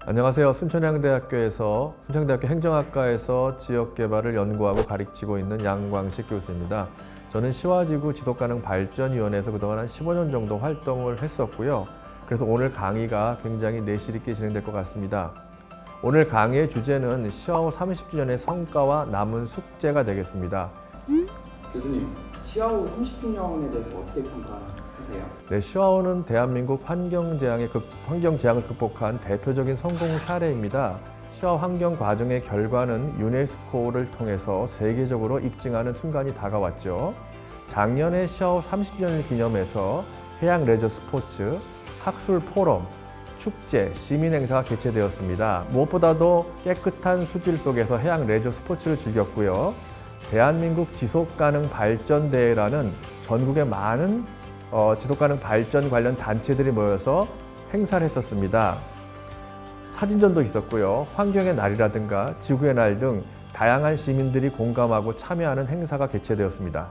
안녕하세요. 순천대학교 행정학과에서 지역개발을 연구하고 가르치고 있는 양광식 교수입니다. 저는 시와지구 지속가능발전위원회에서 그동안 한 15년 정도 활동을 했었고요. 그래서 오늘 강의가 굉장히 내실 있게 진행될 것 같습니다. 오늘 강의의 주제는 시와호 30주년의 성과와 남은 숙제가 되겠습니다. 교수님, 시와호 30주년에 대해서 어떻게 평가하세요? 네, 시와호는 대한민국 환경재앙을 극복한 대표적인 성공 사례입니다. 시와호 환경 과정의 결과는 유네스코를 통해서 세계적으로 입증하는 순간이 다가왔죠. 작년에 시와호 30주년을 기념해서 해양 레저 스포츠, 학술 포럼, 축제, 시민 행사가 개최되었습니다. 무엇보다도 깨끗한 수질 속에서 해양 레저 스포츠를 즐겼고요. 대한민국 지속가능 발전대회라는 전국의 많은 지속가능 발전 관련 단체들이 모여서 행사를 했었습니다. 사진전도 있었고요. 환경의 날이라든가 지구의 날 등 다양한 시민들이 공감하고 참여하는 행사가 개최되었습니다.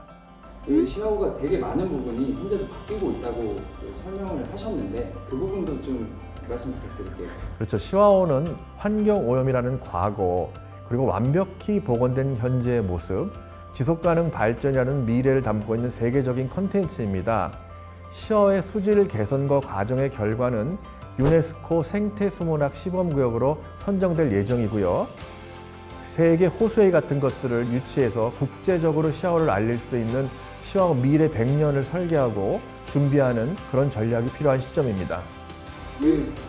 시와호가 되게 많은 부분이 현재도 바뀌고 있다고 설명을 하셨는데 그 부분도 좀 말씀 부탁드릴게요. 그렇죠. 시와호는 환경오염이라는 과거, 그리고 완벽히 복원된 현재의 모습, 지속가능 발전이라는 미래를 담고 있는 세계적인 콘텐츠입니다. 시와호의 수질 개선과 과정의 결과는 유네스코 생태수문학 시범구역으로 선정될 예정이고요. 세계 호수회의 같은 것들을 유치해서 국제적으로 시와호를 알릴 수 있는 시와호 미래 100년을 설계하고 준비하는 그런 전략이 필요한 시점입니다.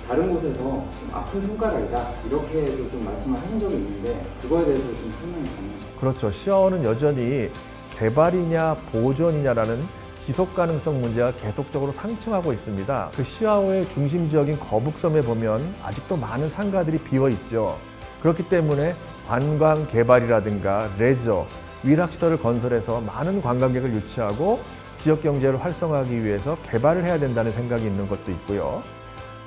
다른 곳에서 좀 아픈 손가락이다 이렇게도 좀 말씀을 하신 적이 있는데 그거에 대해서 좀 설명이 가능하실까요? 그렇죠. 시와호는 여전히 개발이냐 보존이냐라는 지속 가능성 문제가 계속적으로 상충하고 있습니다. 그 시와호의 중심 지역인 거북섬에 보면 아직도 많은 상가들이 비어 있죠. 그렇기 때문에 관광 개발이라든가 레저, 위락시설을 건설해서 많은 관광객을 유치하고 지역 경제를 활성화하기 위해서 개발을 해야 된다는 생각이 있는 것도 있고요.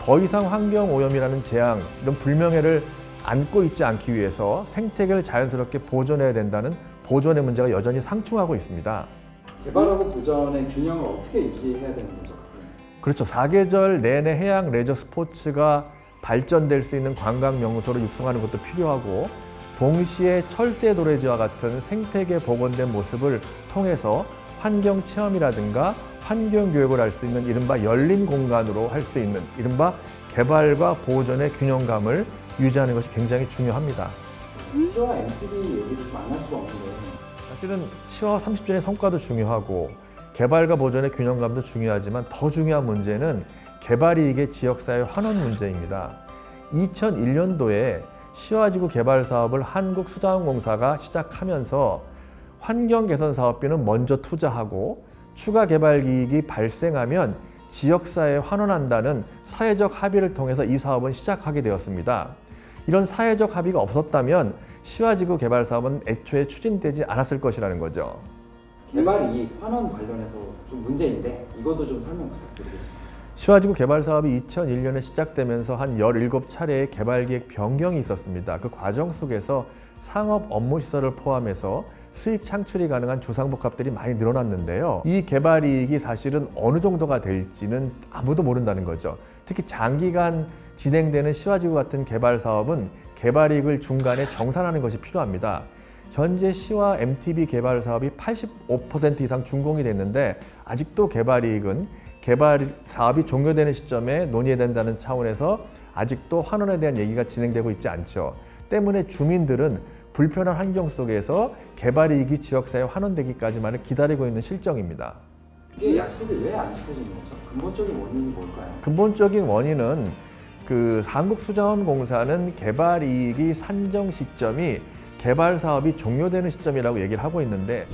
더 이상 환경 오염이라는 재앙, 이런 불명예를 안고 있지 않기 위해서 생태계를 자연스럽게 보존해야 된다는 보존의 문제가 여전히 상충하고 있습니다. 개발하고 보존의 균형을 어떻게 유지해야 되는 거죠? 그렇죠. 사계절 내내 해양 레저 스포츠가 발전될 수 있는 관광 명소로 육성하는 것도 필요하고, 동시에 철새 도래지와 같은 생태계 복원된 모습을 통해서 환경 체험이라든가 환경 교육을 할 수 있는 이른바 열린 공간으로 할 수 있는 이른바 개발과 보존의 균형감을 유지하는 것이 굉장히 중요합니다. 시와 MTB 얘기도 좀 안 할 수가 없는데 사실은 시와호 30주년의 성과도 중요하고 개발과 보존의 균형감도 중요하지만 더 중요한 문제는 개발이익의 지역사회 환원 문제입니다. 2001년도에 시와지구 개발 사업을 한국수자원공사가 시작하면서 환경 개선 사업비는 먼저 투자하고 추가 개발 이익이 발생하면 지역사회에 환원한다는 사회적 합의를 통해서 이 사업은 시작하게 되었습니다. 이런 사회적 합의가 없었다면 시와지구 개발 사업은 애초에 추진되지 않았을 것이라는 거죠. 개발 이익 환원 관련해서 좀 문제인데 이것도 좀 설명 부탁드리겠습니다. 시와지구 개발 사업이 2001년에 시작되면서 한 17차례의 개발 기획 변경이 있었습니다. 그 과정 속에서 상업 업무 시설을 포함해서 수익 창출이 가능한 주상복합들이 많이 늘어났는데요. 이 개발 이익이 사실은 어느 정도가 될지는 아무도 모른다는 거죠. 특히 장기간 진행되는 시와지구 같은 개발 사업은 개발 이익을 중간에 정산하는 것이 필요합니다. 현재 시와 MTB 개발 사업이 85% 이상 준공이 됐는데 아직도 개발 이익은 개발 사업이 종료되는 시점에 논의해야 된다는 차원에서 아직도 환원에 대한 얘기가 진행되고 있지 않죠. 때문에 주민들은 불편한 환경 속에서 개발 이익이 지역사회에 환원되기까지만을 기다리고 있는 실정입니다. 이게 약속이 왜 안 지켜지는 거죠? 근본적인 원인이 뭘까요? 근본적인 원인은 한국수자원공사는 개발 이익이 산정 시점이 개발 사업이 종료되는 시점이라고 얘기를 하고 있는데,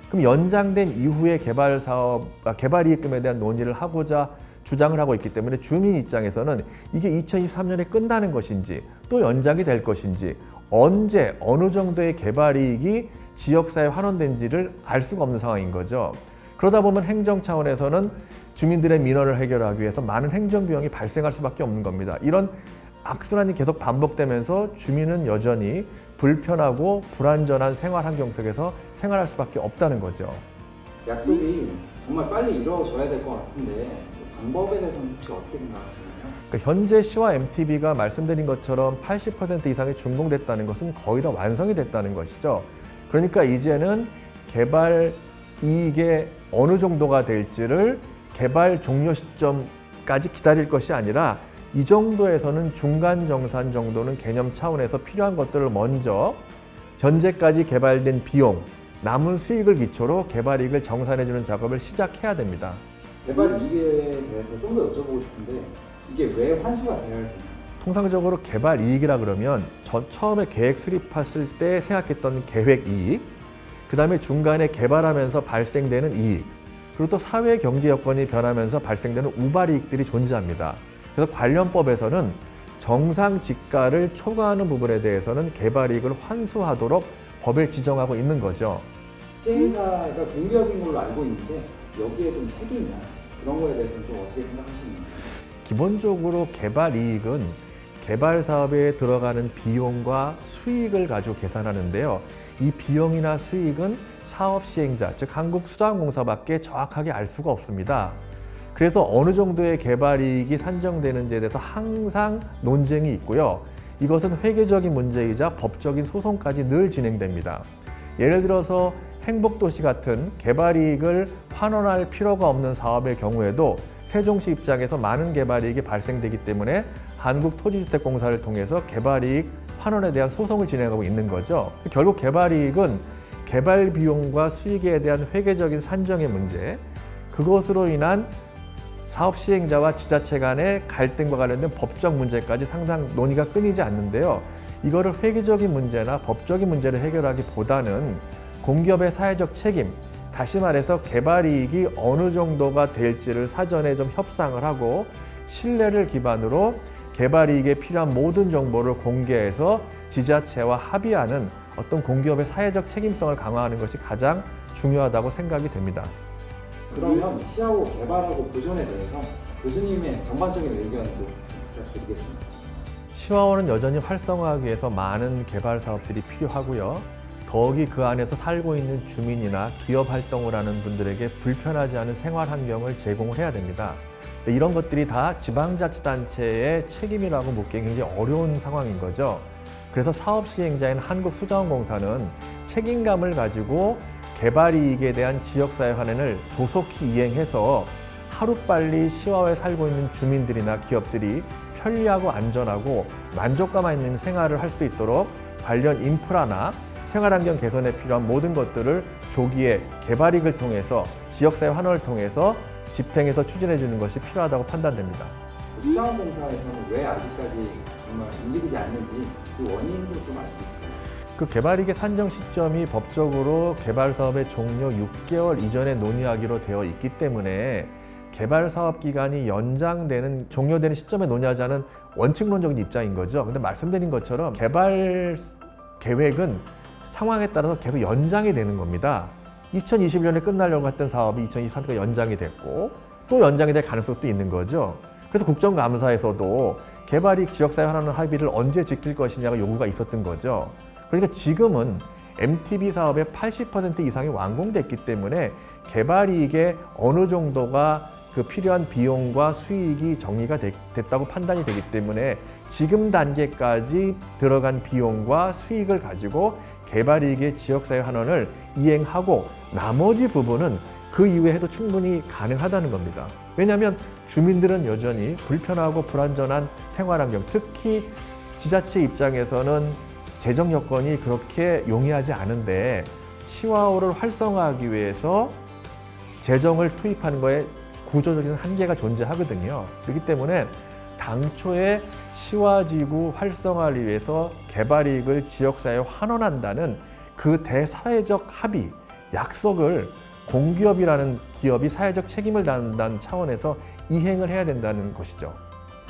그럼 연장된 이후에 개발 이익금에 대한 논의를 하고자 주장을 하고 있기 때문에 주민 입장에서는 이게 2023년에 끝나는 것인지 또 연장이 될 것인지 언제 어느 정도의 개발 이익이 지역사회에 환원된지를 알 수가 없는 상황인 거죠. 그러다 보면 행정 차원에서는 주민들의 민원을 해결하기 위해서 많은 행정 비용이 발생할 수밖에 없는 겁니다. 이런 악순환이 계속 반복되면서 주민은 여전히 불편하고 불안전한 생활 환경 속에서 생활할 수밖에 없다는 거죠. 약속이 정말 빨리 이루어져야 될 것 같은데 방법에 대해서는 혹시 어떻게 생각하시나요? 그러니까 현재 시와 MTB가 말씀드린 것처럼 80% 이상이 준공됐다는 것은 거의 다 완성이 됐다는 것이죠. 그러니까 이제는 개발 이익이 어느 정도가 될지를 개발 종료 시점까지 기다릴 것이 아니라 이 정도에서는 중간 정산 정도는 개념 차원에서 필요한 것들을 먼저 현재까지 개발된 비용, 남은 수익을 기초로 개발 이익을 정산해주는 작업을 시작해야 됩니다. 개발 이익에 대해서 좀 더 여쭤보고 싶은데 이게 왜 환수가 되어야 되나요? 통상적으로 개발 이익이라 그러면 처음에 계획 수립했을 때 생각했던 계획 이익, 그 다음에 중간에 개발하면서 발생되는 이익, 그리고 또 사회 경제 여건이 변하면서 발생되는 우발 이익들이 존재합니다. 그래서 관련법에서는 정상 지가를 초과하는 부분에 대해서는 개발 이익을 환수하도록 법에 지정하고 있는 거죠. 시행사가 공기업인 걸로 알고 있는데 여기에 좀 책임이나 그런 거에 대해서는 좀 어떻게 생각하시는지. 기본적으로 개발 이익은 개발 사업에 들어가는 비용과 수익을 가지고 계산하는데요. 이 비용이나 수익은 사업 시행자, 즉 한국수자원공사밖에 정확하게 알 수가 없습니다. 그래서 어느 정도의 개발 이익이 산정되는지에 대해서 항상 논쟁이 있고요. 이것은 회계적인 문제이자 법적인 소송까지 늘 진행됩니다. 예를 들어서 행복도시 같은 개발 이익을 환원할 필요가 없는 사업의 경우에도 세종시 입장에서 많은 개발 이익이 발생되기 때문에 한국토지주택공사를 통해서 개발 이익 환원에 대한 소송을 진행하고 있는 거죠. 결국 개발 이익은 개발 비용과 수익에 대한 회계적인 산정의 문제, 그것으로 인한 사업 시행자와 지자체 간의 갈등과 관련된 법적 문제까지 상당 논의가 끊이지 않는데요. 이거를 회계적인 문제나 법적인 문제를 해결하기보다는 공기업의 사회적 책임, 다시 말해서 개발 이익이 어느 정도가 될지를 사전에 좀 협상을 하고 신뢰를 기반으로 개발 이익에 필요한 모든 정보를 공개해서 지자체와 합의하는 어떤 공기업의 사회적 책임성을 강화하는 것이 가장 중요하다고 생각이 됩니다. 그러면 시하고 개발하고 보존에 대해서 교수님의 전반적인 의견도 부탁드리겠습니다. 시화원은 여전히 활성화하기 위해서 많은 개발 사업들이 필요하고요. 더욱이 그 안에서 살고 있는 주민이나 기업 활동을 하는 분들에게 불편하지 않은 생활 환경을 제공을 해야 됩니다. 이런 것들이 다 지방자치단체의 책임이라고 묻기 굉장히 어려운 상황인 거죠. 그래서 사업 시행자인 한국수자원공사는 책임감을 가지고 개발 이익에 대한 지역사회 환원을 조속히 이행해서 하루빨리 시화에 살고 있는 주민들이나 기업들이 편리하고 안전하고 만족감 있는 생활을 할 수 있도록 관련 인프라나 생활환경 개선에 필요한 모든 것들을 조기에 개발 이익을 통해서 지역사회 환원을 통해서 집행해서 추진해 주는 것이 필요하다고 판단됩니다. 수자원공사에서는 왜 아직까지 정말 움직이지 않는지 그 원인도 좀 알 수 있을까요? 그 개발이익의 산정 시점이 법적으로 개발 사업의 종료 6개월 이전에 논의하기로 되어 있기 때문에 개발 사업 기간이 연장되는 종료되는 시점에 논의하자는 원칙론적인 입장인 거죠. 근데 말씀드린 것처럼 개발 계획은 상황에 따라서 계속 연장이 되는 겁니다. 2021년에 끝나려고 했던 사업이 2023년까지 연장이 됐고 또 연장이 될 가능성도 있는 거죠. 그래서 국정감사에서도 개발이익 지역사회 환원 합의를 언제 지킬 것이냐가 요구가 있었던 거죠. 그러니까 지금은 MTB 사업의 80% 이상이 완공됐기 때문에 개발이익의 어느 정도가 그 필요한 비용과 수익이 정리가 됐다고 판단이 되기 때문에 지금 단계까지 들어간 비용과 수익을 가지고 개발이익의 지역사회 환원을 이행하고 나머지 부분은 그 이후에 해도 충분히 가능하다는 겁니다. 왜냐하면 주민들은 여전히 불편하고 불안전한 생활환경, 특히 지자체 입장에서는 재정 여건이 그렇게 용이하지 않은데 시화호를 활성화하기 위해서 재정을 투입하는 거에 구조적인 한계가 존재하거든요. 그렇기 때문에 당초에 시화지구 활성화를 위해서 개발이익을 지역사회에 환원한다는 그 대사회적 합의, 약속을 공기업이라는 기업이 사회적 책임을 다한다는 차원에서 이행을 해야 된다는 것이죠.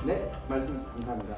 네, 말씀 감사합니다.